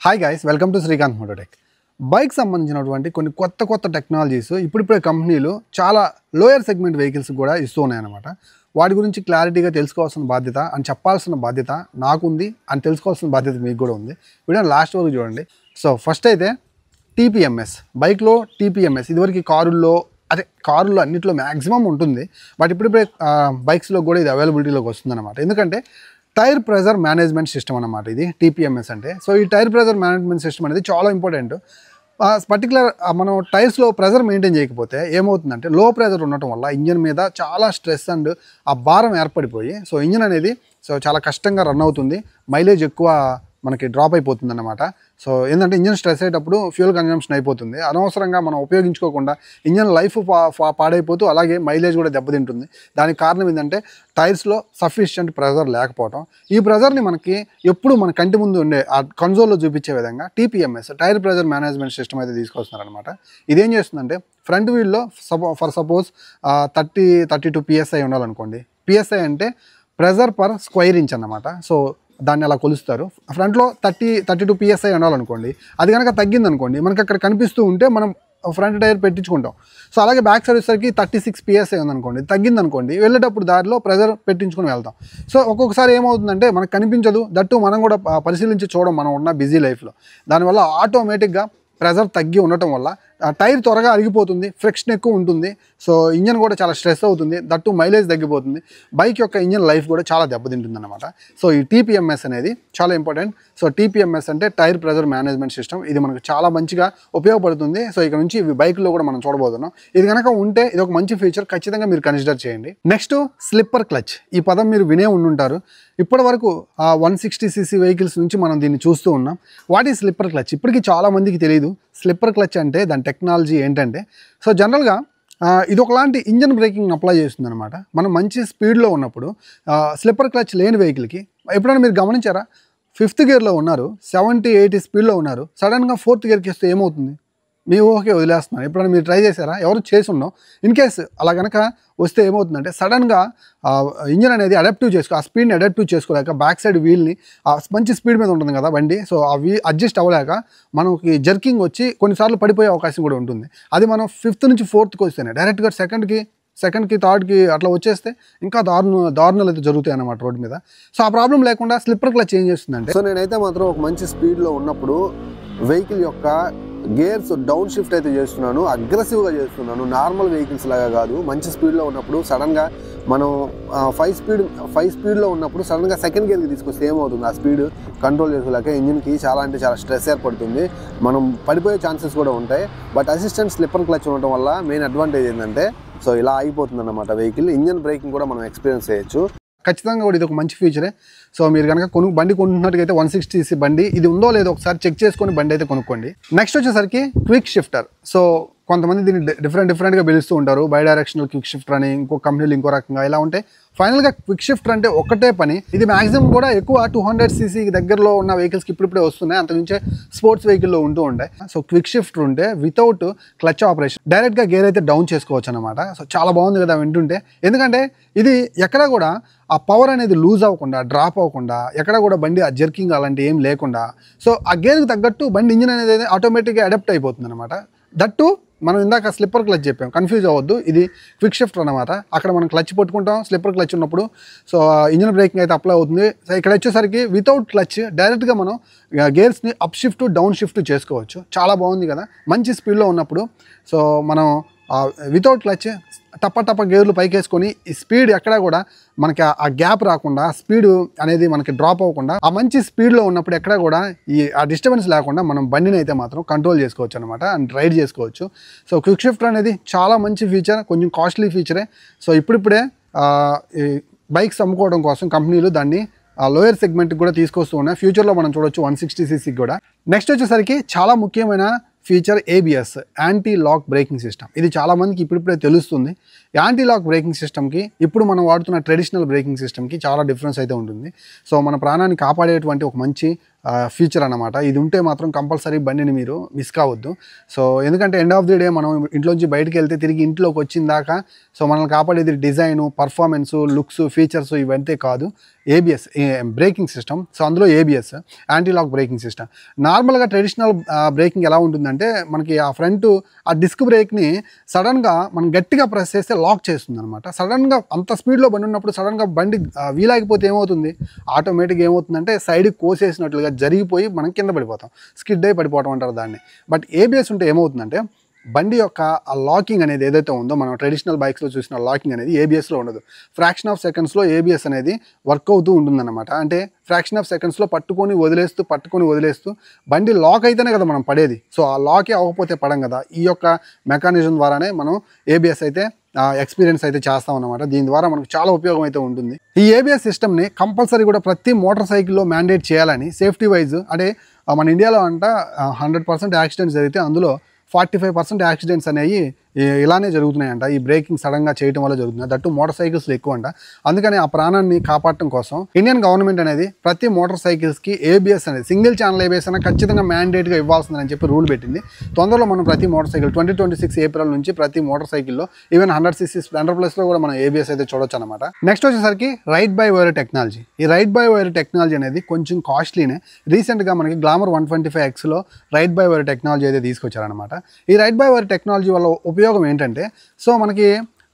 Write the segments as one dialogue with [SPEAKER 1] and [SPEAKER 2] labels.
[SPEAKER 1] Hi guys, welcome to Srikanth Mototech. Bike సంబంధించినటువంటి కొన్ని కొత్త టెక్నాలజీస్ ఇప్పుడిప్పుడే కంపెనీలు చాలా లోయర్ సెగ్మెంట్ వెహికల్స్ కూడా ఇస్తూ ఉన్నాయన్నమాట. వాటి గురించి క్లారిటీగా తెలుసుకోవాల్సిన బాధ్యత అని చెప్పాల్సిన బాధ్యత నాకుంది, అని తెలుసుకోవాల్సిన బాధ్యత మీకు కూడా ఉంది. వీడియో లాస్ట్ వరకు చూడండి. సో ఫస్ట్ అయితే టీపీఎంఎస్, బైక్లో టీపీఎంఎస్ ఇదివరకు కారుల్లో అన్నింటిలో మ్యాక్సిమం ఉంటుంది. బట్ ఇప్పుడిప్పుడే బైక్స్లో కూడా ఇది అవైలబిలిటీలోకి వస్తుందన్నమాట. ఎందుకంటే టైర్ ప్రెజర్ మేనేజ్మెంట్ సిస్టమ్ అన్నమాట ఇది టీపీఎంఎస్ అంటే. సో ఈ టైర్ ప్రెజర్ మేనేజ్మెంట్ సిస్టమ్ అనేది చాలా ఇంపార్టెంట్. పర్టికులర్ మనం టైర్స్లో ప్రెజర్ మెయింటైన్ చేయకపోతే ఏమవుతుందంటే లో ప్రెజర్ ఉండటం వల్ల ఇంజన్ మీద చాలా స్ట్రెస్ అండ్ ఆ భారం ఏర్పడిపోయి సో ఇంజన్ అనేది చాలా కష్టంగా రన్ అవుతుంది, మైలేజ్ ఎక్కువ మనకి డ్రాప్ అయిపోతుంది అన్నమాట. సో ఏంటంటే ఇంజన్ స్ట్రెస్ అయ్యేటప్పుడు ఫ్యూల్ కన్జంప్షన్ అయిపోతుంది, అనవసరంగా మనం ఉపయోగించుకోకుండా ఇంజన్ లైఫ్ పాడైపోతూ అలాగే మైలేజ్ కూడా దెబ్బతింటుంది. దానికి కారణం ఏంటంటే టైర్స్లో సఫిషియంట్ ప్రెజర్ లేకపోవడం. ఈ ప్రెజర్ని మనకి ఎప్పుడు మన కంటి ముందు ఉండే ఆ కన్సోల్లో చూపించే విధంగా TPMS tyre pressure management system అయితే తీసుకొస్తున్నారనమాట. ఇదేం చేస్తుందంటే ఫ్రంట్ వీల్లో ఫర్ సపోజ్ 32 PSI ఉండాలనుకోండి. PSI అంటే ప్రెజర్ పర్ స్క్వైర్ ఇంచ్ అన్నమాట. సో దాన్ని అలా కొలుస్తారు. ఫ్రంట్లో 32 PSI ఉండాలనుకోండి, అది కనుక తగ్గిందనుకోండి మనకి అక్కడ కనిపిస్తూ ఉంటే మనం ఫ్రంట్ టైర్ పెట్టించుకుంటాం. సో అలాగే బ్యాక్ సైడ్ వచ్చేసరికి 36 PSI ఉందనుకోండి, తగ్గిందనుకోండి వెళ్ళేటప్పుడు దారిలో ప్రెజర్ పెట్టించుకొని వెళ్తాం. సో ఒక్కొక్కసారి ఏమవుతుందంటే మనకు కనిపించదు, దట్టు మనం కూడా పరిశీలించి చూడం మనం ఉన్న బిజీ లైఫ్లో. దానివల్ల ఆటోమేటిక్గా ప్రెజర్ తగ్గి ఉండటం వల్ల టైర్ త్వరగా అరిగిపోతుంది, ఫ్రిక్షన్ ఎక్కువ ఉంటుంది. సో ఇంజన్ కూడా చాలా స్ట్రెస్ అవుతుంది, దట్టు మైలేజ్ తగ్గిపోతుంది, బైక్ యొక్క ఇంజన్ లైఫ్ కూడా చాలా దెబ్బతింటుంది అనమాట. సో ఈ టీపీఎంఎస్ అనేది చాలా ఇంపార్టెంట్. సో టీపీఎంఎస్ అంటే టైర్ ప్రెజర్ మేనేజ్మెంట్ సిస్టమ్. ఇది మనకు చాలా మంచిగా ఉపయోగపడుతుంది. సో ఇక నుంచి ఇవి బైక్లో కూడా మనం చూడబోతున్నాం. ఇది కనుక ఉంటే ఇది ఒక మంచి ఫీచర్, ఖచ్చితంగా మీరు కన్సిడర్ చేయండి. Next slipper clutch. ఈ పదం మీరు వినే ఉండుంటారు. ఇప్పటి వరకు 160cc వెహికల్స్ నుంచి మనం దీన్ని చూస్తూ ఉన్నాం. వాట్ ఈ స్లిప్పర్ క్లచ్ ఇప్పటికీ చాలా మందికి తెలియదు. స్లిప్పర్ క్లచ్ అంటే దాని టెక్నాలజీ ఏంటంటే, సో జనరల్గా ఇది ఒకలాంటి ఇంజన్ బ్రేకింగ్ అప్లై చేస్తుంది అనమాట. మనం మంచి స్పీడ్లో ఉన్నప్పుడు స్లిప్పర్ క్లచ్ లేని వెహికల్కి ఎప్పుడైనా మీరు గమనించారా, 5th గేర్లో ఉన్నారు, 70-80 స్పీడ్లో ఉన్నారు, సడన్గా 4th గేర్కి వస్తే ఏమవుతుంది? మీ ఊహకే వదిలేస్తున్నాను. ఎప్పుడైనా మీరు ట్రై చేశారా? ఎవరు చేసి ఉన్నాం. ఇన్ కేస్ అలా కనుక వస్తే ఏమవుతుందంటే సడన్గా ఇంజన్ అనేది ఆ స్పీడ్ని అడాప్టివ్ చేసుకోలేక బ్యాక్ సైడ్ వీల్ని మంచి స్పీడ్ మీద ఉంటుంది కదా బండి, సో ఆ అడ్జస్ట్ అవ్వలేక మనకి జర్కింగ్ వచ్చి కొన్నిసార్లు పడిపోయే అవకాశం కూడా ఉంటుంది. అది మనం 5th నుంచి 4thకి వస్తేనే డైరెక్ట్గా సెకండ్కి 3rdకి అట్లా వచ్చేస్తే ఇంకా దారుణాలు అయితే జరుగుతాయి అన్నమాట రోడ్డు మీద. సో ఆ ప్రాబ్లం లేకుండా స్లిప్పర్ క్లచ్ ఏం చేస్తుందంటే, సో నేనైతే మాత్రం ఒక మంచి స్పీడ్లో ఉన్నప్పుడు వెహికల్ యొక్క గేర్స్ డౌన్ షిఫ్ట్ అయితే చేస్తున్నాను, అగ్రెసివ్గా చేస్తున్నాను. నార్మల్ వెహికల్స్ లాగా కాదు. మంచి స్పీడ్లో ఉన్నప్పుడు సడన్గా మనం 5 స్పీడ్లో ఉన్నప్పుడు సడన్గా 2nd గేర్కి తీసుకొస్తే ఏమవుతుంది, ఆ స్పీడ్ కంట్రోల్ చేసుకోలేక ఇంజిన్కి చాలా స్ట్రెస్ ఏర్పడుతుంది, మనం పడిపోయే ఛాన్సెస్ కూడా ఉంటాయి. బట్ అసిస్టెంట్ స్లిప్పర్ క్లచ్ ఉండటం వల్ల మెయిన్ అడ్వాంటేజ్ ఏంటంటే సో ఇలా ఆగిపోతుంది అన్నమాట వెహికల్. ఇంజన్ బ్రేకింగ్ కూడా మనం ఎక్స్పీరియన్స్ చేయొచ్చు. ఖచ్చితంగా కూడా ఇది ఒక మంచి ఫీచరే. సో మీరు కనుక బండి కొనుక్కున్నట్టుగైతే 160cc బండి ఇది ఉందో లేదో ఒకసారి చెక్ చేసుకొని బండి అయితే కొనుక్కోండి. నెక్స్ట్ వచ్చేసరికి క్విక్ షిఫ్టర్. సో కొంతమంది దీన్ని డిఫరెంట్గా పిలుస్తూ ఉంటారు. బై డైరెక్షనల్ క్విక్ షిఫ్టర్ అని, ఇంకో కంపెనీలు ఇంకో రకంగా ఇలా ఉంటాయి. ఫైనల్గా క్విక్ షిఫ్టర్ అంటే ఒకటే పని. ఇది మ్యాక్సిమం కూడా ఎక్కువ 200cc దగ్గరలో ఉన్న వెహికల్స్కి ఇప్పుడిప్పుడే వస్తున్నాయి, అంతకుమించే స్పోర్ట్స్ వెహికల్లో ఉంటూ ఉంటాయి. సో క్విక్ షిఫ్టర్ ఉంటే వితౌట్ క్లచ్ ఆపరేషన్ డైరెక్ట్గా గేర్ అయితే డౌన్ చేసుకోవచ్చు అనమాట. సో చాలా బాగుంది కదా వింటుంటే. ఎందుకంటే ఇది ఎక్కడ కూడా ఆ పవర్ అనేది లూజ్ అవ్వకుండా, డ్రాప్ అవ్వకుండా, ఎక్కడ కూడా బండి ఆ జర్కింగ్ అలాంటి ఏం లేకుండా, సో ఆ గేర్కి తగ్గట్టు బండి ఇంజిన్ అనేది ఆటోమేటిక్గా అడాప్ట్ అయిపోతుంది అనమాట. దట్టు మనం ఇందాక స్లిప్పర్ క్లచ్ చెప్పాం, కన్ఫ్యూజ్ అవ్వద్దు. ఇది క్విక్ షిఫ్టర్ అనమాట. అక్కడ మనం క్లచ్ పట్టుకుంటాం, స్లిప్పర్ క్లచ్ ఉన్నప్పుడు సో ఇంజిన్ బ్రేకింగ్ అయితే అప్లై అవుతుంది. సో ఇక్కడ వచ్చేసరికి వితౌట్ క్లచ్ డైరెక్ట్గా మనం గేర్స్ని అప్ షిఫ్ట్ డౌన్ షిఫ్ట్ చేసుకోవచ్చు. చాలా బాగుంది కదా. మంచి స్పీడ్లో ఉన్నప్పుడు సో మనం వితౌట్ క్లచ్ టప్ప గేర్లు పైకేసుకొని ఈ స్పీడ్ ఎక్కడా కూడా మనకి ఆ గ్యాప్ రాకుండా, స్పీడ్ అనేది మనకి డ్రాప్ అవ్వకుండా, ఆ మంచి స్పీడ్లో ఉన్నప్పుడు ఎక్కడా కూడా ఆ డిస్టర్బెన్స్ లేకుండా మనం బండిని అయితే మాత్రం కంట్రోల్ చేసుకోవచ్చు అనమాట, అండ్ రైడ్ చేసుకోవచ్చు. సో క్విక్ షిఫ్టర్ అనేది చాలా మంచి ఫీచర్, కొంచెం కాస్ట్లీ ఫీచరే. సో ఇప్పుడిప్పుడే ఈ బైక్స్ అమ్ముకోవడం కోసం కంపెనీలు దాన్ని లోయర్ సెగ్మెంట్కి కూడా తీసుకొస్తూ ఉన్నాయి. ఫ్యూచర్లో మనం చూడొచ్చు 160cc కూడా. నెక్స్ట్ వచ్చేసరికి చాలా ముఖ్యమైన feature ABS, anti lock braking system. ఇది చాలామందికి ఇప్పుడిప్పుడే తెలుస్తుంది. యాంటీ లాక్ బ్రేకింగ్ సిస్టమ్కి ఇప్పుడు మనం వాడుతున్న ట్రెడిషనల్ బ్రేకింగ్ సిస్టమ్కి చాలా డిఫరెన్స్ అయితే ఉంటుంది. సో మన ప్రాణాన్ని కాపాడేటువంటి ఒక మంచి ఫీచర్ అన్నమాట. ఇది ఉంటే మాత్రం కంపల్సరీ బండిని మీరు మిస్ కావద్దు. సో ఎందుకంటే ఎండ్ ఆఫ్ ది డే మనం ఇంట్లోంచి బయటికి వెళ్తే తిరిగి ఇంట్లోకి వచ్చిన దాకా సో మనల్ని కాపాడేది డిజైను, పర్ఫార్మెన్సు, లుక్స్, ఫీచర్స్ ఇవంతే కాదు, ఏబిఎస్ బ్రేకింగ్ సిస్టమ్. సో అందులో ABS anti lock braking system. నార్మల్గా ట్రెడిషనల్ బ్రేకింగ్ ఎలా ఉంటుందంటే మనకి ఆ ఫ్రంట్ ఆ డిస్క్ బ్రేక్ని సడన్గా మనం గట్టిగా ప్రెస్ చేస్తే లాక్ చేస్తుంది అనమాట. సడన్గా అంత స్పీడ్లో బండి ఉన్నప్పుడు సడన్గా బండి వీలాగిపోతే ఏమవుతుంది, ఆటోమేటిక్గా ఏమవుతుందంటే సైడ్కి కోసేసినట్లుగా జరిగిపోయి మనం కింద పడిపోతాం, స్కిడ్ అయి పడిపోవటం అంటారు దాన్ని. బట్ ఏబిఎస్ ఉంటే ఏమవుతుందంటే బండి యొక్క ఆ లాకింగ్ అనేది ఏదైతే ఉందో మనం ట్రెడిషనల్ బైక్స్లో చూసిన లాకింగ్ అనేది ఏబిఎస్లో ఉండదు. ఫ్రాక్షన్ ఆఫ్ సెకండ్స్లో ఏబిఎస్ అనేది వర్క్ అవుతూ ఉంటుందన్నమాట. అంటే ఫ్రాక్షన్ ఆఫ్ సెకండ్స్లో పట్టుకొని వదిలేస్తూ బండి లాక్ అయితేనే కదా మనం పడేది. సో ఆ లాకే అవ్వకపోతే పడం కదా. ఈ యొక్క మెకానిజం ద్వారానే మనం ఏబిఎస్ అయితే ఎక్స్పీరియన్స్ అయితే చేస్తాం అన్నమాట. దీని ద్వారా మనకు చాలా ఉపయోగం అయితే ఉంటుంది. ఈ ఏబిఎస్ సిస్టమ్ని కంపల్సరీ కూడా ప్రతి మోటార్ సైకిల్లో మ్యాండేట్ చేయాలని సేఫ్టీ వైజ్ అంటే మన ఇండియాలో అంట 100% యాక్సిడెంట్స్ జరిగితే అందులో 45% యాక్సిడెంట్స్ అనేవి ఇలానే జరుగుతున్నాయంట. ఈ బ్రేకింగ్ సడన్గా చేయడం వల్ల జరుగుతుంది. దట్టు మోటార్ సైకిల్స్లో ఎక్కువ అంట. అందుకని ఆ ప్రాణాన్ని కాపాడటం కోసం ఇండియన్ గవర్నమెంట్ అనేది ప్రతి మోటార్ సైకిల్స్కి ఏబిఎస్ అనేది సింగిల్ ఛానల్ ఏబిఎస్ అనేది ఖచ్చితంగా మ్యాండేట్గా ఇవ్వాల్సిందని చెప్పి రూల్ పెట్టింది. తొందరలో మనం ప్రతి మోటార్ సైకిల్ 2026 ఏప్రిల్ నుంచి ప్రతి మోటార్ సైకిల్లో ఈవెన్ 100cc స్ప్లెండర్ ప్లస్లో కూడా మనం ఏబిఎస్ అయితే చూడొచ్చు అనమాట. నెక్స్ట్ వచ్చేసరికి రైడ్ బై వైర్ టెక్నాలజీ. ఈ రైడ్ బై వైర్ టెక్నాలజీ అనేది కొంచెం కాస్ట్లీనే. రీసెంట్గా మనకి గ్లామర్ 125Xలో రైడ్ బై వైర్ టెక్నాలజీ అయితే తీసుకొచ్చారనమాట. ఈ రైడ్ బై వైర్ టెక్నాలజీ వల్ల ఉపయోగం ఏంటంటే సో మనకి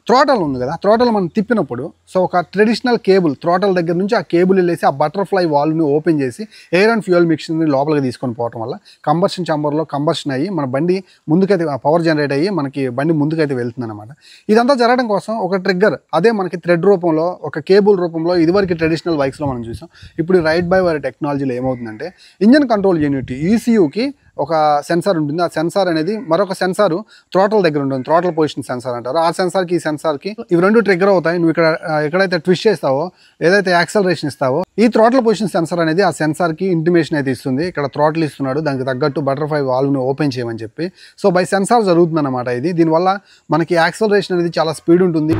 [SPEAKER 1] థ్రోటల్ ఉంది కదా, థ్రోటల్ మనం తిప్పినప్పుడు సో ఒక ట్రెడిషనల్ కేబుల్ థ్రోటల్ దగ్గర నుంచి ఆ కేబుల్ వెళ్ళేసి ఆ బటర్ఫ్లై వాల్వ్ని ఓపెన్ చేసి ఎయిర్ అండ్ ఫ్యూయల్ మిక్స్ని లోపలికి తీసుకొని పోవడం వల్ల కంబర్షన్ ఛాంబర్లో కంబర్షన్ అయ్యి మన బండి ముందుకైతే పవర్ జనరేట్ అయ్యి మనకి బండి ముందుకైతే వెళ్తుంది అనమాట. ఇదంతా జరగడం కోసం ఒక ట్రిగ్గర్ అదే మనకి థ్రెడ్ రూపంలో ఒక కేబుల్ రూపంలో ఇదివరకు ట్రెడిషనల్ బైక్స్లో మనం చూసాం. ఇప్పుడు రైడ్ బై వైర్ టెక్నాలజీలో ఏమవుతుందంటే ఇంజన్ కంట్రోల్ యూనిట్ ఈసీయూకి ఒక సెన్సార్ ఉంటుంది. ఆ సెన్సార్ అనేది మరొక సెన్సార్ థ్రోటల్ దగ్గర ఉంటుంది, థ్రోటల్ పొజిషన్ సెన్సార్ అంటారు. ఆ సెన్సార్కి ఈ సెన్సార్కి ఇవి రెండు ట్రిగ్గర్ అవుతాయి. నువ్వు ఎక్కడైతే ట్విస్ట్ చేస్తావో ఏదైతే యాక్సలరేషన్ ఇస్తావో ఈ థ్రోటల్ పొజిషన్ సెన్సార్ అనేది ఆ సెన్సార్కి ఇంటిమేషన్ అయితే ఇస్తుంది. ఇక్కడ థ్రోటల్ ఇస్తున్నాడు, దానికి తగ్గట్టు బటర్ఫ్లై వాల్వ్ని ఓపెన్ చేయమని చెప్పి. సో బై సెన్సార్ జరుగుతుంది అనమాట ఇది. దీనివల్ల మనకి యాక్సలరేషన్ అనేది చాలా స్పీడ్ ఉంటుంది.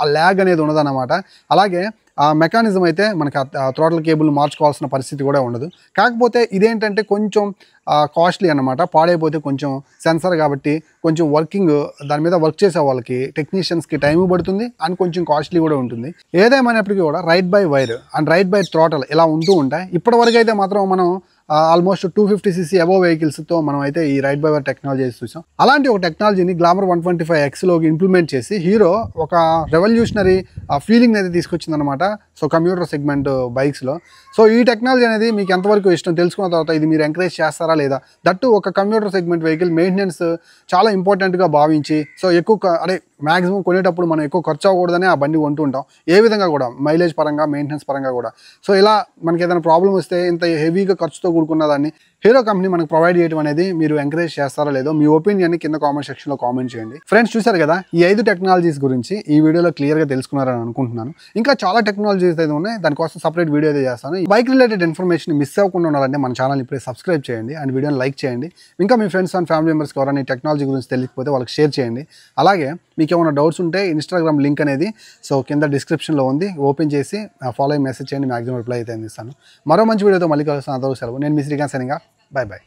[SPEAKER 1] ఆ ల్యాగ్ అనేది ఉండదన్నమాట. అలాగే ఆ మెకానిజం అయితే మనకి థ్రోటల్ కేబుల్ మార్చుకోవాల్సిన పరిస్థితి కూడా ఉండదు. కాకపోతే ఇదేంటంటే కొంచెం కాస్ట్లీ అన్నమాట. పాడైపోతే కొంచెం సెన్సార్ కాబట్టి కొంచెం దాని మీద వర్క్ చేసే వాళ్ళకి టెక్నీషియన్స్కి టైం పడుతుంది అండ్ కొంచెం కాస్ట్లీ కూడా ఉంటుంది. ఏదేమైనప్పటికీ కూడా ride by wire and ride by throttle ఇలా ఉంటూ ఉంటాయి. ఇప్పటివరకు అయితే మాత్రం మనం ఆల్మోస్ట్ 250cc అబోవ్ వెహికల్స్తో మనం అయితే ఈ రైడ్ బై వైర్ టెక్నాలజీ చూసాం. అలాంటి ఒక టెక్నాలజీని గ్లామర్ 125Xలోకి ఇంప్లిమెంట్ చేసి హీరో ఒక రెవల్యూషనరీ ఫీలింగ్ అయితే తీసుకొచ్చిందనమాట. సో కంప్యూటర్ సెగ్మెంట్ బైక్స్లో. సో ఈ టెక్నాలజీ అనేది మీకు ఎంతవరకు ఇష్టం తెలుసుకున్న తర్వాత ఇది మీరు ఎంకరేజ్ చేస్తారా లేదా? దట్టు ఒక కంప్యూటర్ సెగ్మెంట్ వెహికల్ మెయింటెనెన్స్ చాలా ఇంపార్టెంట్గా భావించి సో ఎక్కువ మ్యాక్సిమం కొనేటప్పుడు మనం ఎక్కువ ఖర్చు అవ్వకూడదని ఆ బండి కొంటూ ఉంటాం. ఏ విధంగా కూడా మైలేజ్ పరంగా మెయింటెనెన్స్ పరంగా కూడా. సో ఇలా మనకి ఏదైనా ప్రాబ్లం వస్తే ఇంత హెవీగా ఖర్చుతో కూడుకున్న దాన్ని హీరో కంపెనీ మనకు ప్రొవైడ్ చేయడం అనేది మీరు ఎంకరేజ్ చేస్తారా లేదో మీ ఒపీనియన్ని కింద కామెంట్ సెక్షన్లో కామెంట్ చేయండి. ఫ్రెండ్స్ చూసారు కదా ఈ 5 టెక్నాలజీస్ గురించి ఈ వీడియోలో క్లియర్గా తెలుసుకున్నారని అనుకుంటున్నాను. ఇంకా చాలా టెక్నాలజీస్ అయితే ఉన్నాయి, దానికోసం సపరేట్ వీడియో అయితే చేస్తాను. బైక్ రిలేటెడ్ ఇన్ఫర్మేషన్ మిస్ అవ్వకుండా ఉండాలంటే మన ఛానల్ ఇప్పుడే సబ్స్క్రైబ్ చేయండి అండ్ వీడియోని లైక్ చేయండి. ఇంకా మీ ఫ్రెండ్స్ అండ్ ఫ్యామిలీ మెంబర్స్కి ఎవరైనా ఈ టెక్నాలజీ గురించి తెలియకపోతే వాళ్ళకి షేర్ చేయండి. అలాగే మీకు ఏమైనా డౌట్స్ ఉంటే ఇన్స్టాగ్రామ్ లింక్ అనేది సో కింద డిస్క్రిప్షన్లో ఉంది, ఓపెన్ చేసి ఫాలో మెసేజ్ చేయండి, మ్యాక్సిమం రిప్లై అయితే అందిస్తాను. మరో మంచి వీడియోతో మళ్ళీ కలుస్తాను. సెలవు. నేను మీ Srikanth signing off. Bye bye.